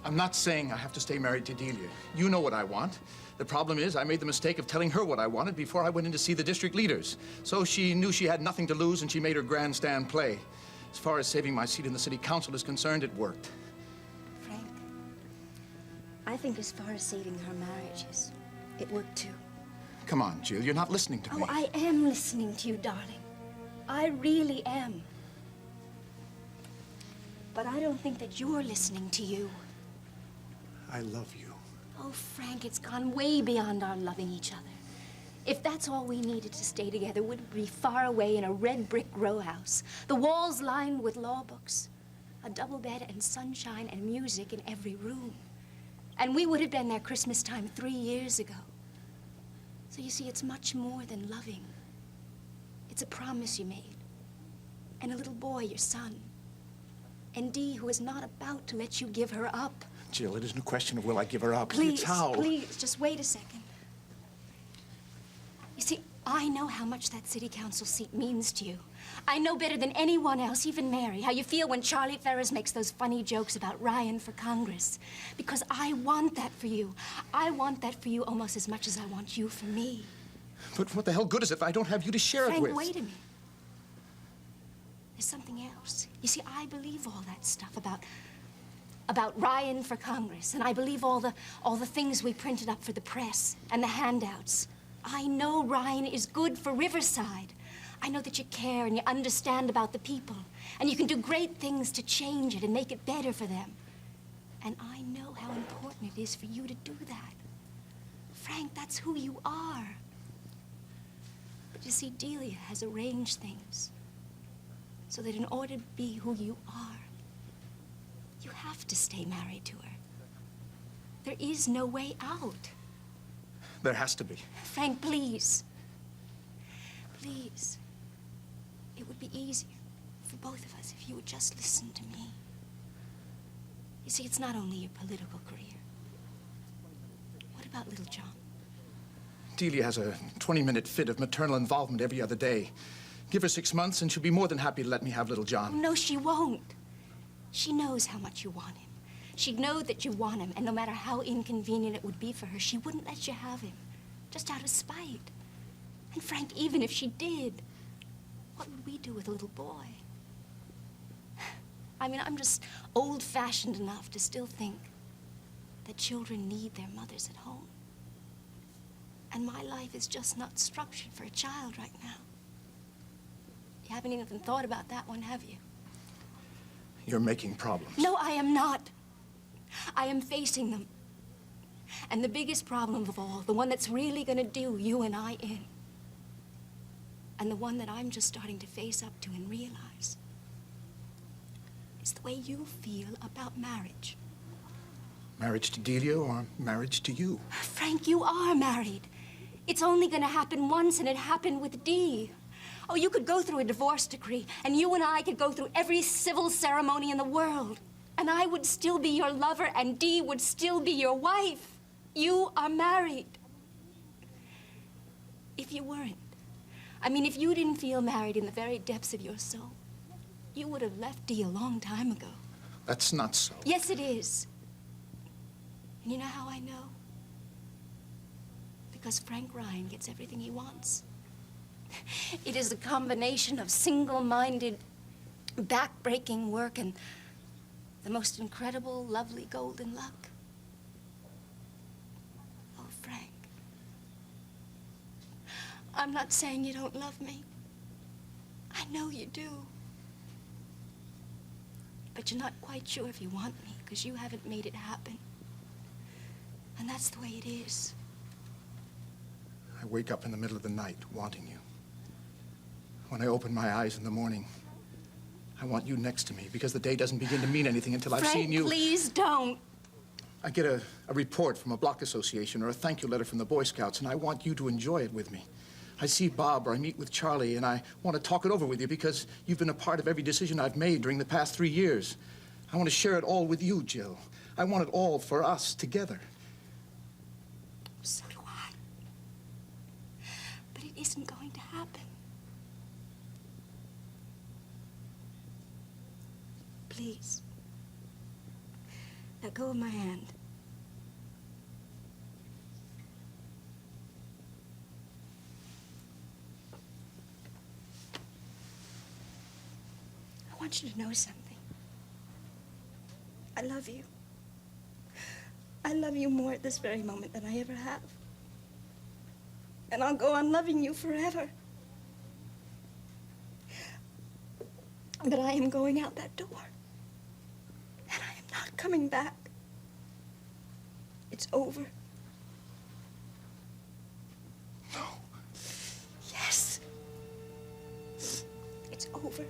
I'm not saying I have to stay married to Delia. You know what I want. The problem is I made the mistake of telling her what I wanted before I went in to see the district leaders. So she knew she had nothing to lose, and she made her grandstand play. As far as saving my seat in the city council is concerned, it worked. Frank, I think as far as saving her marriages, it worked too. Come on, Jill, you're not listening to me. Oh, I am listening to you, darling. I really am. But I don't think that you're listening to you. I love you. Oh, Frank, it's gone way beyond our loving each other. If that's all we needed to stay together, we'd be far away in a red brick row house, the walls lined with law books, a double bed and sunshine and music in every room. And we would have been there Christmas time 3 years ago. So you see, it's much more than loving. It's a promise you made. And a little boy, your son. And Dee, who is not about to let you give her up. Jill, it isn't a question of will I give her up. Please, it's how. Please, just wait a second. You see, I know how much that city council seat means to you. I know better than anyone else, even Mary, how you feel when Charlie Ferris makes those funny jokes about Ryan for Congress. Because I want that for you. I want that for you almost as much as I want you for me. But what the hell good is it if I don't have you to share it with? Frank, wait a minute. There's something else. You see, I believe all that stuff about Ryan for Congress, and I believe all the things we printed up for the press and the handouts. I know Ryan is good for Riverside. I know that you care and you understand about the people, and you can do great things to change it and make it better for them. And I know how important it is for you to do that. Frank, that's who you are. But you see, Delia has arranged things so that in order to be who you are, you have to stay married to her. There is no way out. There has to be. Frank, please. Please. It would be easier for both of us if you would just listen to me. You see, it's not only your political career. What about little John? Delia has a 20-minute fit of maternal involvement every other day. Give her 6 months and she'll be more than happy to let me have little John. Oh, no, she won't. She knows how much you want him. She'd know that you want him, and no matter how inconvenient it would be for her, she wouldn't let you have him, just out of spite. And Frank, even if she did, what would we do with a little boy? I mean, I'm just old-fashioned enough to still think that children need their mothers at home. And my life is just not structured for a child right now. You haven't even thought about that one, have you? You're making problems. No, I am not. I am facing them. And the biggest problem of all, the one that's really gonna do you and I in, and the one that I'm just starting to face up to and realize, is the way you feel about marriage. Marriage to Delia or marriage to you? Frank, you are married. It's only gonna happen once, and it happened with Dee. Oh, you could go through a divorce decree, and you and I could go through every civil ceremony in the world, and I would still be your lover, and Dee would still be your wife. You are married. If you weren't, I mean, if you didn't feel married in the very depths of your soul, you would have left Dee a long time ago. That's not so. Yes, it is. And you know how I know? Because Frank Ryan gets everything he wants. It is a combination of single-minded, back-breaking work and the most incredible, lovely golden luck. Oh, Frank. I'm not saying you don't love me. I know you do. But you're not quite sure if you want me, because you haven't made it happen. And that's the way it is. I wake up in the middle of the night wanting you. When I open my eyes in the morning, I want you next to me because the day doesn't begin to mean anything until I've seen you. Frank, please don't. I get a report from a block association or a thank you letter from the Boy Scouts, and I want you to enjoy it with me. I see Bob or I meet with Charlie, and I want to talk it over with you because you've been a part of every decision I've made during the past 3 years. I want to share it all with you, Jill. I want it all for us together. So do I. But it isn't going to happen. Please. Let go of my hand. I want you to know something. I love you. I love you more at this very moment than I ever have. And I'll go on loving you forever. But I am going out that door. And I am not coming back. It's over. No. Yes. It's over.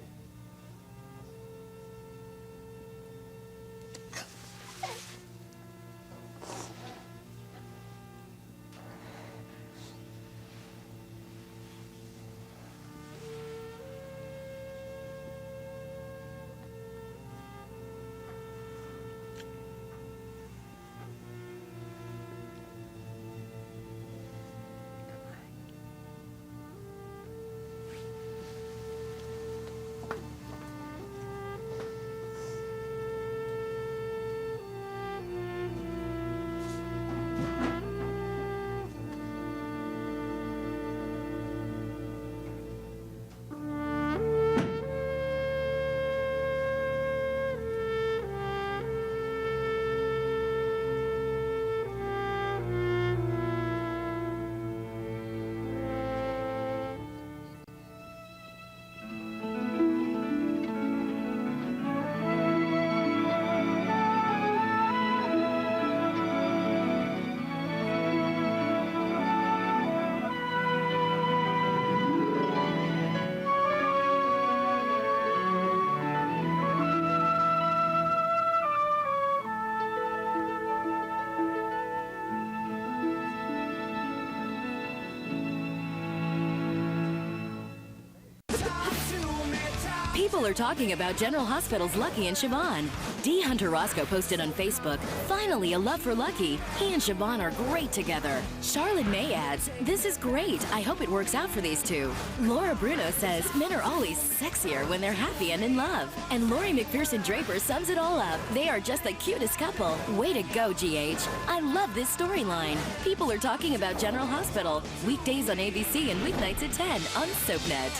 People are talking about General Hospital's Lucky and Siobhan. D. Hunter Roscoe posted on Facebook, "Finally a love for Lucky. He and Siobhan are great together." Charlotte May adds, "This is great. I hope it works out for these two." Laura Bruno says, "Men are always sexier when they're happy and in love." And Lori McPherson Draper sums it all up. "They are just the cutest couple. Way to go, GH. I love this storyline." People are talking about General Hospital. Weekdays on ABC and weeknights at 10 on SoapNet.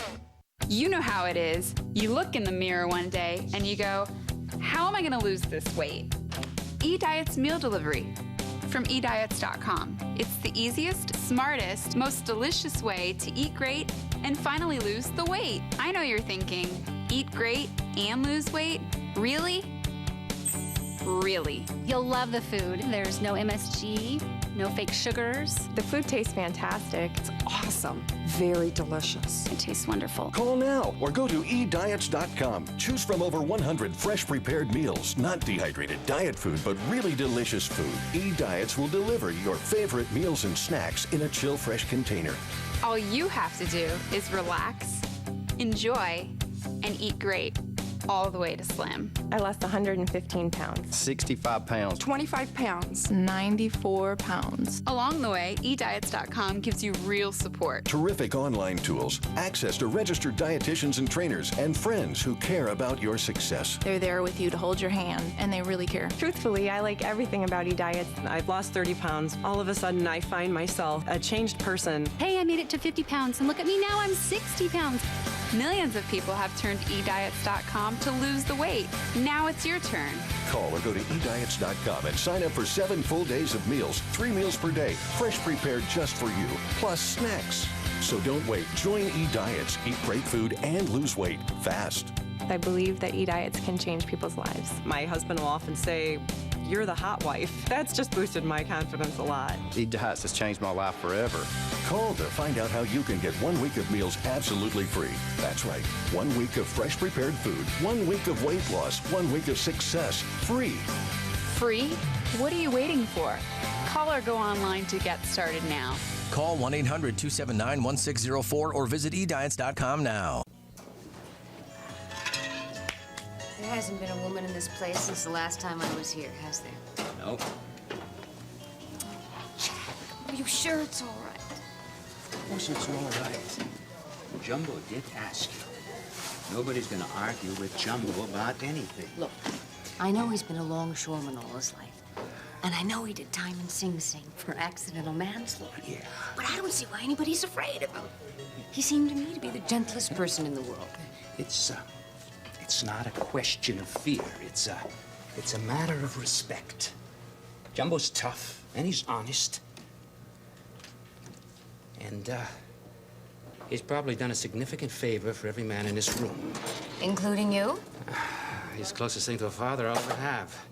You know how it is. You look in the mirror one day and you go, how am I going to lose this weight? eDiet's meal delivery from eDiets.com. It's the easiest, smartest, most delicious way to eat great and finally lose the weight. I know you're thinking, eat great and lose weight? Really? Really. You'll love the food. There's no MSG, no fake sugars. The food tastes fantastic. It's awesome. Very delicious. It tastes wonderful. Call now or go to eDiets.com. Choose from over 100 fresh prepared meals, not dehydrated diet food, but really delicious food. eDiets will deliver your favorite meals and snacks in a chill fresh container. All you have to do is relax, enjoy, and eat great, all the way to slim. I lost 115 pounds. 65 pounds. 25 pounds. 94 pounds. Along the way, eDiets.com gives you real support. Terrific online tools, access to registered dietitians and trainers, and friends who care about your success. They're there with you to hold your hand, and they really care. Truthfully, I like everything about eDiets. I've lost 30 pounds. All of a sudden, I find myself a changed person. Hey, I made it to 50 pounds, and look at me now, I'm 60 pounds. Millions of people have turned eDiets.com to lose the weight. Now it's your turn. Call or go to eDiets.com and sign up for 7 full days of meals, 3 meals per day, fresh prepared just for you, plus snacks. So don't wait. Join eDiets. Eat great food and lose weight fast. I believe that eDiets can change people's lives. My husband will often say, "You're the hot wife." That's just boosted my confidence a lot. eDiets has changed my life forever. Call to find out how you can get 1 week of meals absolutely free. That's right. 1 week of fresh prepared food, 1 week of weight loss, 1 week of success, free. Free? What are you waiting for? Call or go online to get started now. Call 1-800-279-1604 or visit eDiets.com now. There hasn't been a woman in this place since the last time I was here, has there? Nope. Are you sure it's all right? Of course it's all right. Jumbo did ask you. Nobody's gonna argue with Jumbo about anything. Look, I know he's been a longshoreman all his life. And I know he did time in Sing Sing for accidental manslaughter. Yeah. But I don't see why anybody's afraid of him. He seemed to me to be the gentlest person in the world. It's not a question of fear. It's a matter of respect. Jumbo's tough, and he's honest. And, he's probably done a significant favor for every man in this room. Including you? He's the closest thing to a father I'll ever have.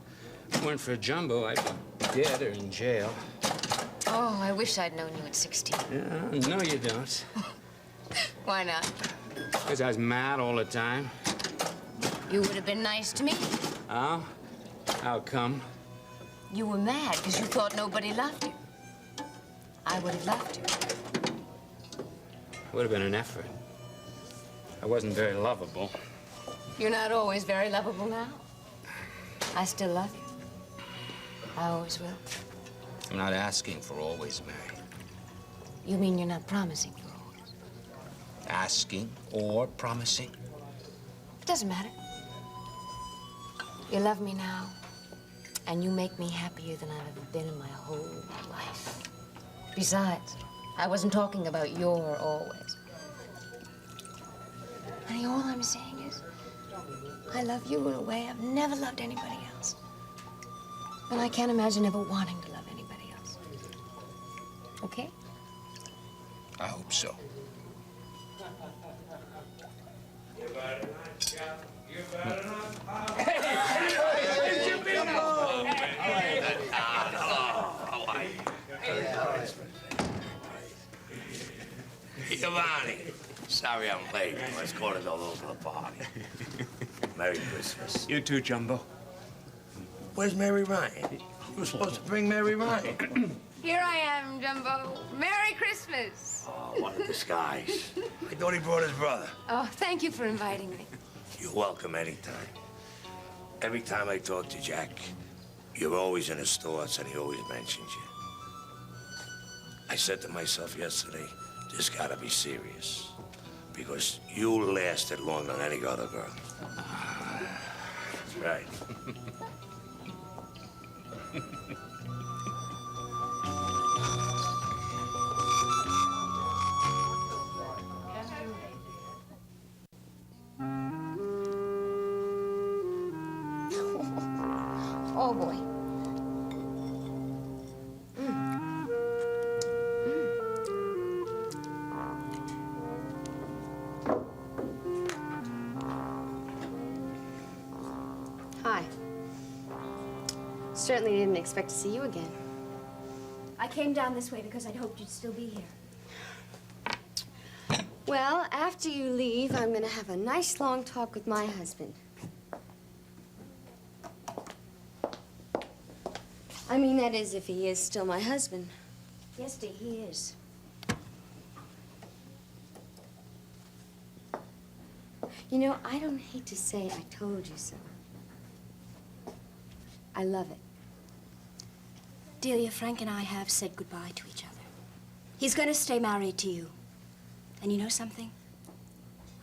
If it weren't for Jumbo, I'd be dead or in jail. Oh, I wish I'd known you at 16. Yeah, no, you don't. Why not? Because I was mad all the time. You would have been nice to me. Oh? How come? You were mad because you thought nobody loved you. I would have loved you. Would have been an effort. I wasn't very lovable. You're not always very lovable now. I still love you. I always will. I'm not asking for always, Mary. You mean you're not promising for always? Asking or promising? It doesn't matter. You love me now, and you make me happier than I've ever been in my whole life. Besides, I wasn't talking about your always. Honey, all I'm saying is, I love you in a way I've never loved anybody else. And I can't imagine ever wanting to love anybody else. Okay? I hope so. Giovanni, sorry I'm late. Let's go to all over the party. Merry Christmas. You too, Jumbo. Where's Mary Ryan? You were supposed to bring Mary Ryan. Here I am, Jumbo. Merry Christmas. Oh, what a disguise. I thought he brought his brother. Oh, thank you for inviting me. You're welcome anytime. Every time I talk to Jack, you're always in his thoughts and he always mentions you. I said to myself yesterday, this gotta be serious. Because you lasted longer than any other girl. That's right. Oh, boy. Hi. Certainly didn't expect to see you again. I came down this way because I'd hoped you'd still be here. Well, after you leave, I'm gonna have a nice long talk with my husband. I mean, that is, if he is still my husband. Yes, dear, he is. You know, I don't hate to say I told you so. I love it. Delia, Frank and I have said goodbye to each other. He's going to stay married to you. And you know something?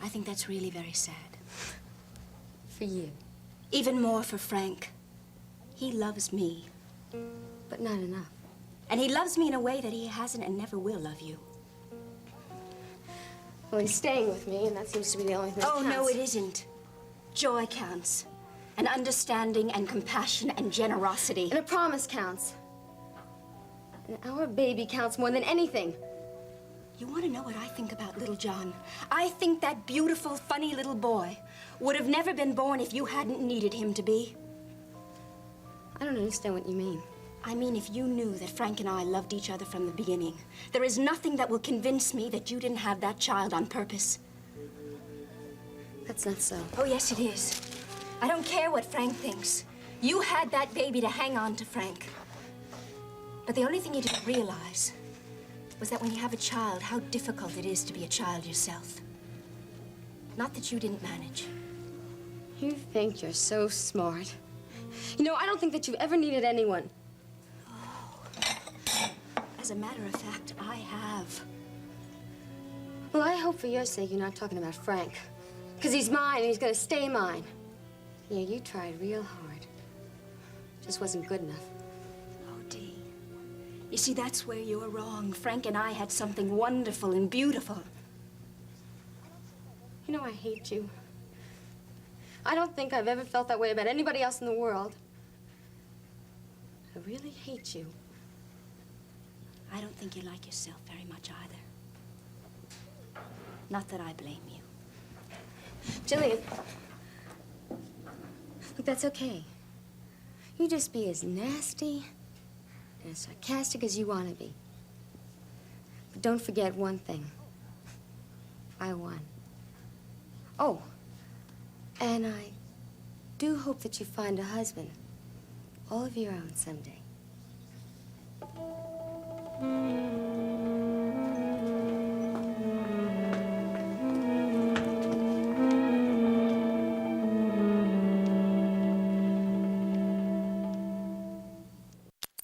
I think that's really very sad. For you. Even more for Frank. He loves me. But not enough. And he loves me in a way that he hasn't and never will love you. Well, he's staying with me, and that seems to be the only thing that Oh, counts. no, it isn't. Joy counts. And understanding and compassion and generosity. And a promise counts. And our baby counts more than anything. You want to know what I think about little John? I think that beautiful, funny little boy would have never been born if you hadn't needed him to be. I don't understand what you mean. I mean, if you knew that Frank and I loved each other from the beginning, there is nothing that will convince me that you didn't have that child on purpose. That's not so. Oh, yes, it is. I don't care what Frank thinks. You had that baby to hang on to, Frank. But the only thing you didn't realize was that when you have a child, how difficult it is to be a child yourself. Not that you didn't manage. You think you're so smart. You know, I don't think that you've ever needed anyone. As a matter of fact, I have. Well, I hope for your sake you're not talking about Frank. Because he's mine and he's going to stay mine. Yeah, you tried real hard. Just wasn't good enough. Oh, Dee. You see, that's where you're wrong. Frank and I had something wonderful and beautiful. You know I hate you. I don't think I've ever felt that way about anybody else in the world. I really hate you. I don't think you like yourself very much either. Not that I blame you. Jillian. Look, that's okay. You just be as nasty and as sarcastic as you want to be. But don't forget one thing. I won. Oh, and I do hope that you find a husband, all of your own someday.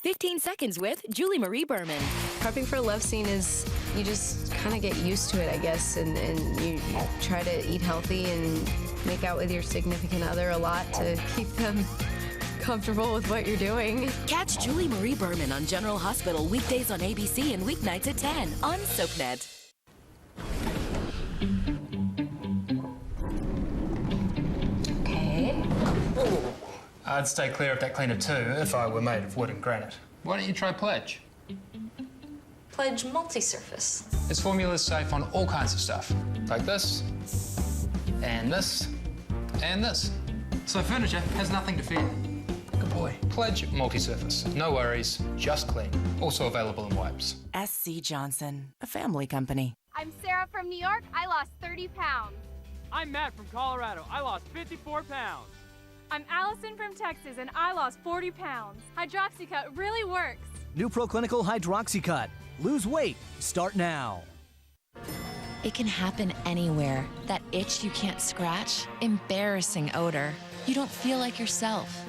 15 Seconds with Julie Marie Berman. Prepping for a love scene is, you just kind of get used to it, I guess, and you try to eat healthy and make out with your significant other a lot to keep them comfortable with what you're doing. Catch Julie Marie Berman on General Hospital weekdays on ABC and weeknights at 10 on SoapNet. Okay. I'd stay clear of that cleaner too if I were made of wood and granite. Why don't you try Pledge? Pledge multi-surface. Its formula is safe on all kinds of stuff. Like this, and this, and this. So furniture has nothing to fear. Good boy. Pledge multi-surface. No worries, just clean. Also available in wipes. SC Johnson, a family company. I'm Sarah from New York. I lost 30 pounds. I'm Matt from Colorado. I lost 54 pounds. I'm Allison from Texas, and I lost 40 pounds. Hydroxycut really works. New Proclinical Hydroxycut. Lose weight. Start now. It can happen anywhere. That itch you can't scratch, embarrassing odor. You don't feel like yourself.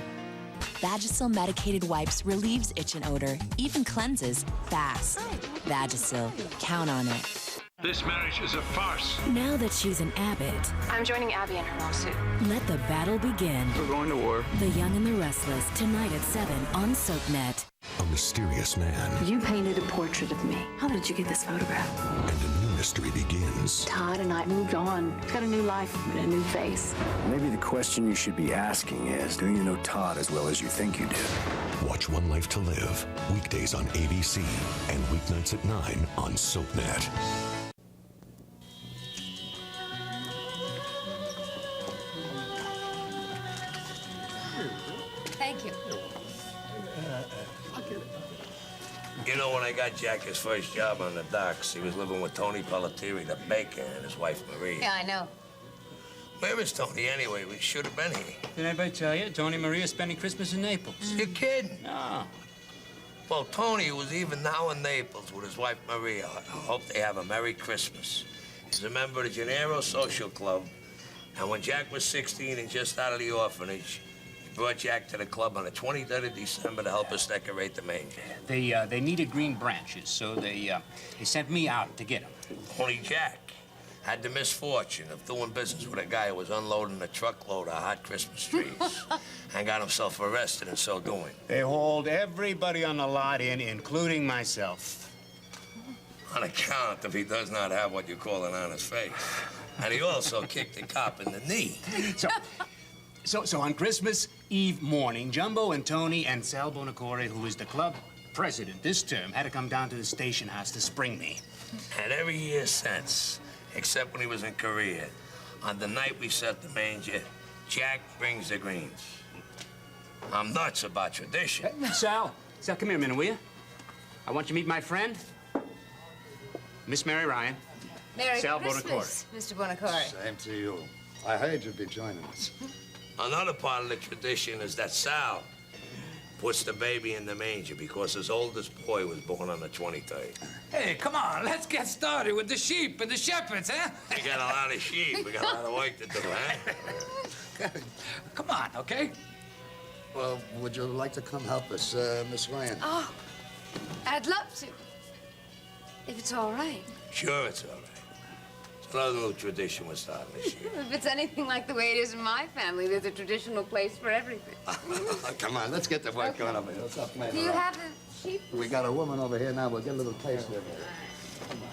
Vagisil medicated wipes relieves itch and odor, even cleanses fast. Vagisil, count on it. This marriage is a farce. Now that she's an Abbott, I'm joining Abby in her lawsuit. let the battle begin. We're going to war. The Young and the Restless, tonight at 7 on SoapNet. A mysterious man. You painted a portrait of me. How did you get this photograph? And a new mystery begins. Todd and I moved on. He's got a new life and a new face. Maybe the question you should be asking is, do you know Todd as well as you think you do? Watch One Life to Live, weekdays on ABC and weeknights at 9 on SoapNet. Thank you. You know, when I got Jack his first job on the docks, he was living with Tony Pelletieri, the baker, and his wife, Marie. Yeah, I know. Where is Tony, anyway? We should have been here. Did anybody tell you? Tony and Maria spending Christmas in Naples. You kidding? No. Well, Tony was even now in Naples with his wife, Maria. I hope they have a Merry Christmas. He's a member of the Gennaro Social Club, and when Jack was 16 and just out of the orphanage, he brought Jack to the club on the 23rd of December to help us decorate the manger. They needed green branches, so they sent me out to get them. Only Jack had the misfortune of doing business with a guy who was unloading a truckload of hot Christmas trees and got himself arrested in so doing. They hauled everybody on the lot in, including myself. On account if he does not have what you call an honest face. And he also kicked the cop in the knee. So on Christmas Eve morning, Jumbo and Tony and Sal Bonacore, who is the club president this term, had to come down to the station house to spring me. And every year since, except when he was in Korea, on the night we set the manger, Jack brings the greens. I'm nuts about tradition. Sal, come here a minute, will you? I want you to meet my friend, Miss Mary Ryan. Merry Sal Christmas, Mr. Bonacore. Same to you. I heard you'd be joining us. Another part of the tradition is that Sal puts the baby in the manger because his oldest boy was born on the 23rd. Hey, come on, let's get started with the sheep and the shepherds, huh? We got a lot of sheep. We got a lot of work to do, huh? Come on, okay? Well, would you like to come help us, Miss Ryan? Oh, I'd love to. If it's all right. Sure, it's all right. Throw a little tradition we're starting this year. If it's anything like the way it is in my family, there's a traditional place for everything. Come on, let's get the work going over here. Let's not play Do you around. have a sheep? We got a woman over here now. We'll get a little taste of it. Come on.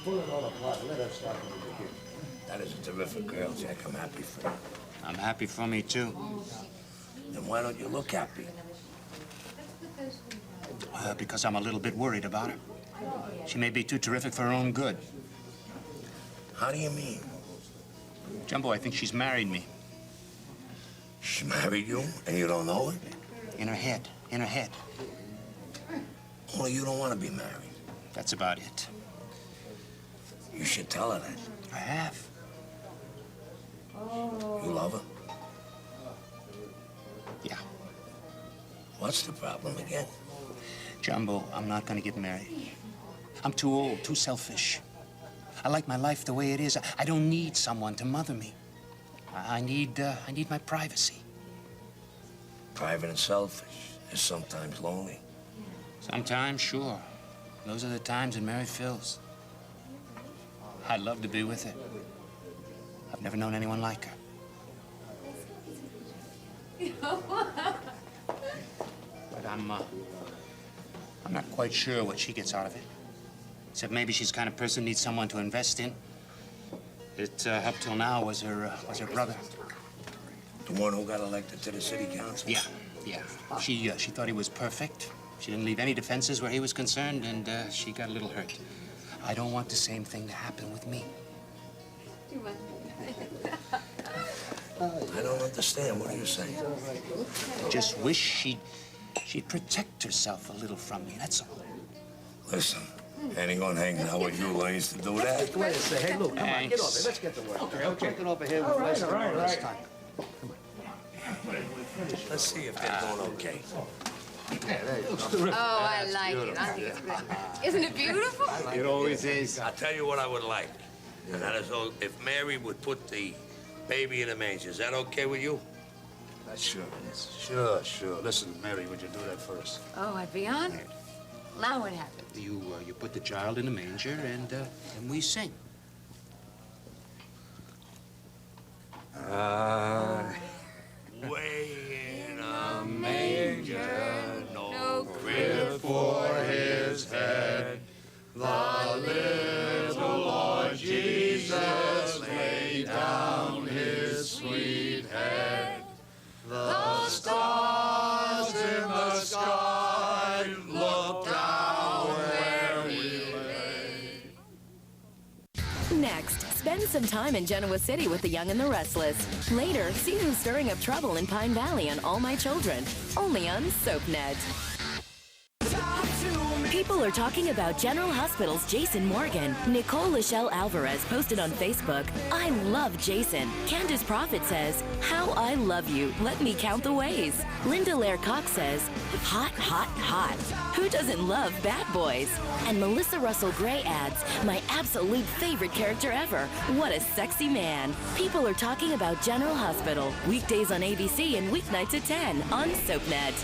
Pull it all apart. Let us start from the beginning. That is a terrific girl, Jack. I'm happy for you. I'm happy for me, too. Then why don't you look happy? Because I'm a little bit worried about her. She may be too terrific for her own good. How do you mean? Jumbo, I think she's married me. She married you, and you don't know it? In her head. In her head. Only you don't want to be married. That's about it. You should tell her that. I have. You love her? Yeah. What's the problem again? Jumbo, I'm not going to get married. I'm too old, too selfish. I like my life the way it is. I don't need someone to mother me. I need my privacy. Private and selfish is sometimes lonely. Sometimes, sure. Those are the times that Mary fills. I'd love to be with her. I've never known anyone like her. But I'm not quite sure what she gets out of it. Except maybe she's the kind of person who needs someone to invest in. It, up till now, was her brother. The one who got elected to the city council? Yeah. She thought he was perfect. She didn't leave any defenses where he was concerned, and she got a little hurt. I don't want the same thing to happen with me. I don't understand. What are you saying? I just wish she'd protect herself a little from me, that's all. Listen, anyone hanging out with you learns to do that. Wait a second. Hey, Luke, come on, get over here. Let's get to work. Okay. Take it over here. All right. Let's see if they're doing okay. Oh, I like it. I think it's great. Isn't it beautiful? It always is. I'll tell you what I would like. And that is all, if Mary would put the baby in the manger. Is that okay with you? Sure it is. Sure. Listen, Mary, would you do that first? Oh, I'd be honored. Now what happens? You put the child in a manger, and we sing. Way in a manger, no crib for his head. The little Lord Jesus laid down his sweet head. The stars in the sky look down where we lay. Next, spend some time in Genoa City with the Young and the Restless. Later, see who's stirring up trouble in Pine Valley on All My Children, only on SoapNet. People are talking about General Hospital's Jason Morgan. Nicole Lachelle Alvarez posted on Facebook, "I love Jason." Candace Prophet says, "How I love you. Let me count the ways." Linda Lair Cox says, "Hot, hot, hot. Who doesn't love bad boys?" And Melissa Russell Gray adds, "My absolute favorite character ever. What a sexy man." People are talking about General Hospital. Weekdays on ABC and weeknights at 10 on SoapNet.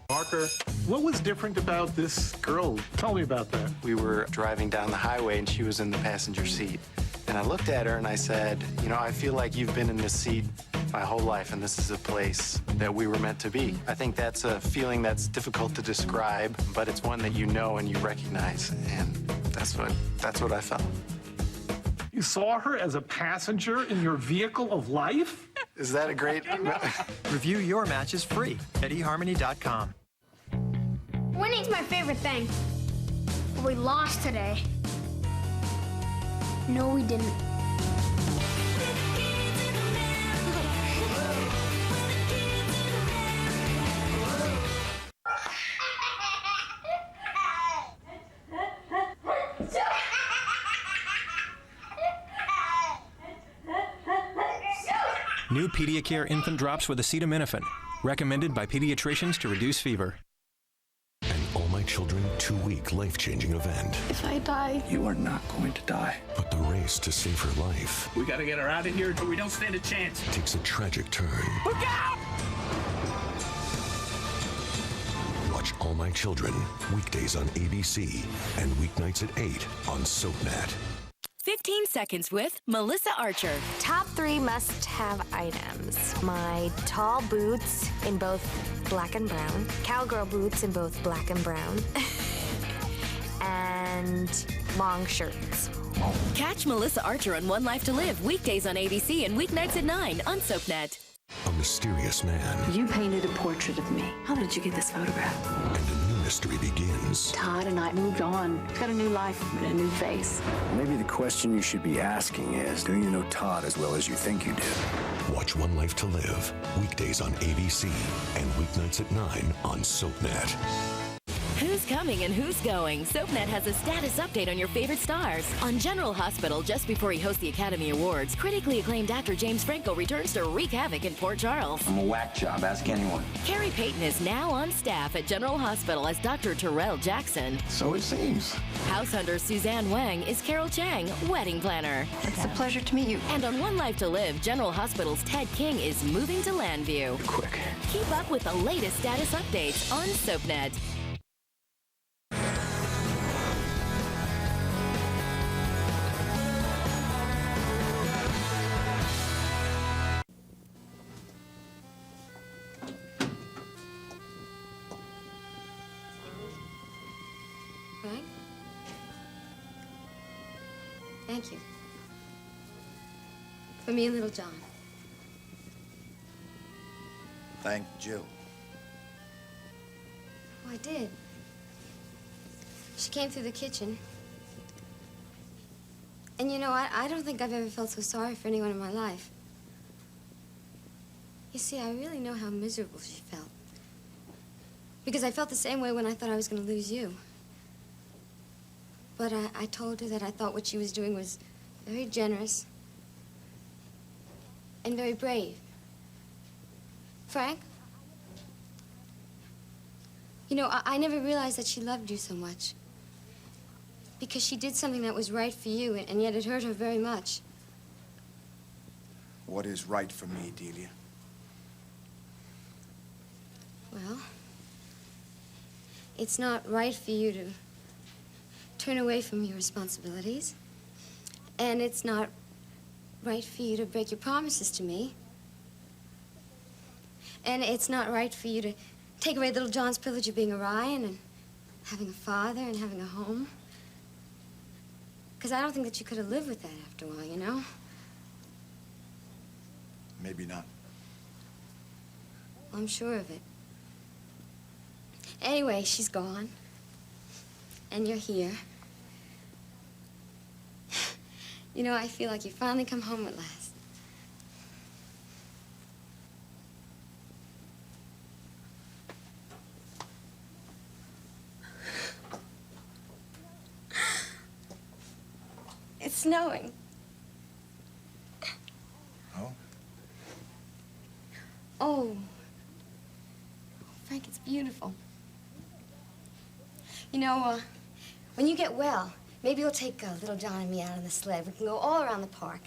Marker, what was different about this girl? Tell me about that. We were driving down the highway and she was in the passenger seat. And I looked at her and I said, you know, I feel like you've been in this seat my whole life and this is a place that we were meant to be. I think that's a feeling that's difficult to describe, but it's one that you know and you recognize. And that's what I felt. You saw her as a passenger in your vehicle of life? Is that a great... Review your matches free at eharmony.com. Winning's my favorite thing. But we lost today. No, we didn't. New Pediacare infant drops with acetaminophen. Recommended by pediatricians to reduce fever. An All My Children 2-week life-changing event. If I die, You are not going to die. But the race to save her life We gotta get her out of here or we don't stand a chance. takes a tragic turn. Look out! Watch All My Children, weekdays on ABC and weeknights at 8 on SoapNet. 15 seconds with Melissa Archer. Top 3 must-have items. My tall boots in both black and brown. Cowgirl boots in both black and brown. And long shirts. Catch Melissa Archer on One Life to Live, weekdays on ABC and weeknights at 9 on SoapNet. A mysterious man You painted a portrait of me. How did you get this photograph? and a new mystery begins. Todd and I moved on. He's got a new life and a new face. Maybe the question you should be asking is, do you know Todd as well as you think you do? Watch One Life to Live, weekdays on ABC and weeknights at 9 on SoapNet. Who's coming and who's going? SoapNet has a status update on your favorite stars. On General Hospital, just before he hosts the Academy Awards, critically acclaimed actor James Franco returns to wreak havoc in Port Charles. I'm a whack job, ask anyone. Carrie Payton is now on staff at General Hospital as Dr. Terrell Jackson. So it seems. House hunter Suzanne Wang is Carol Chang, wedding planner. It's a pleasure to meet you. And on One Life to Live, General Hospital's Ted King is moving to Landview. Quick. Keep up with the latest status updates on SoapNet. Frank? Thank you. For me and little John. Thank Jill. Oh, I did. She came through the kitchen. And you know, I don't think I've ever felt so sorry for anyone in my life. You see, I really know how miserable she felt. Because I felt the same way when I thought I was going to lose you. But I told her that I thought what she was doing was very generous and very brave. Frank? You know, I never realized that she loved you so much. Because she did something that was right for you, and yet it hurt her very much. What is right for me, Delia? Well, it's not right for you to turn away from your responsibilities. And it's not right for you to break your promises to me. And it's not right for you to take away little John's privilege of being a Ryan and having a father and having a home. Because I don't think that you could have lived with that after a while, you know? Maybe not. Well, I'm sure of it. Anyway, she's gone. And you're here. You know, I feel like you finally come home at last. It's snowing. Oh? Oh. Frank, it's beautiful. You know, when you get well, maybe you'll take little John and me out on the sled. We can go all around the park.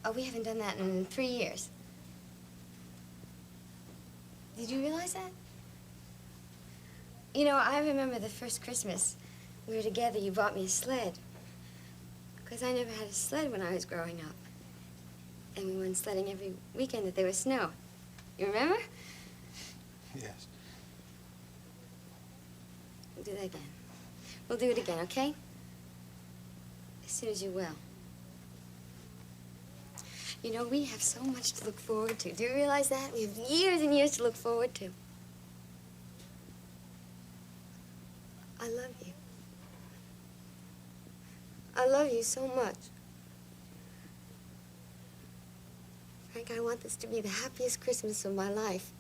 Oh, we haven't done that in 3 years. Did you realize that? You know, I remember the first Christmas we were together, you bought me a sled. Because I never had a sled when I was growing up. And we went sledding every weekend that there was snow. You remember? Yes. We'll do that again. We'll do it again, okay? As soon as you're well. You know, we have so much to look forward to. Do you realize that? We have years and years to look forward to. I love you. I love you so much. Frank, I want this to be the happiest Christmas of my life.